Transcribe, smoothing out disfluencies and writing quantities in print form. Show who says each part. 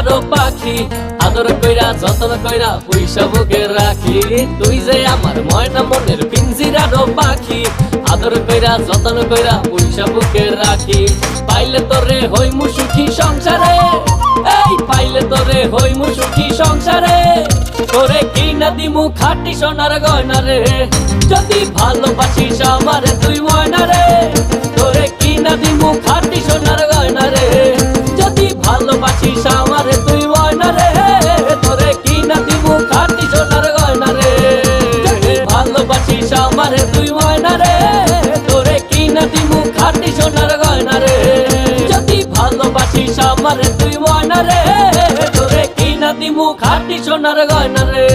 Speaker 1: পিঞ্জিরারও পাখি, আদর কইরা যতন কইরা পয়সা বুকে রাখি। তুই যে আমার ময়না মনের পিঞ্জিরারও পাখি, আদর কইরা যতন কইরা পয়সা বুকে রাখি। পাইলে তোরে হইমু সুখী সংসারে, এই পাইলে তোরে হইমু সুখী সংসারে। তোরে কিনা দিমু খাঁটি সোনার গয়না রে, যদি ভালোবাসিস আমারে তুই ময়না রে। তোরে কিনা দিমু খাঁটি সোনার গয়না রে, যদি ভালোবাসিস আমারে তুই ময়না রে। তোরে কিনা দিমু খাঁটি সোনার গয়না রে, যদি ভালোবাসিস আমারে তুই ময়না রে। তোরে কিনা দিমু খাঁটি সোনার গয়না রে, যদি ভালোবাসিস আমারে তুই ময়না রে। তোরে কিনা দিমু খাঁটি সোনার গয়না রে।